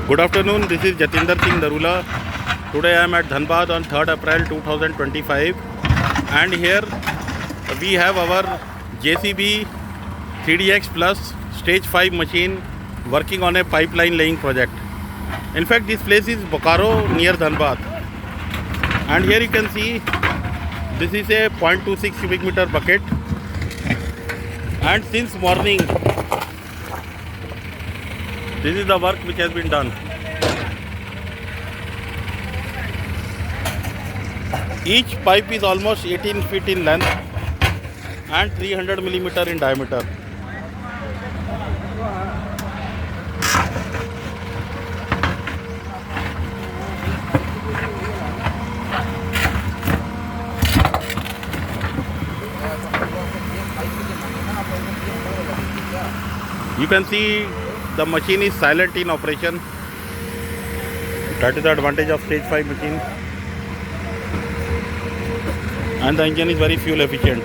Good afternoon, this is Jatinder Singh Darula. Today I am at Dhanbad on 3rd April 2025 and here we have our JCB3DXPlus Stage 5 machine working on a pipeline laying project. In fact, this place is Bokaro near Dhanbad, and here you can see this is a 0.26 cubic meter bucket, and since morning this is the work which has been done. Each pipe is almost 18 feet in length and 300 millimeter in diameter. You can see the machine is silent in operation. That is the advantage of stage 5 machine. And the engine is very fuel efficient.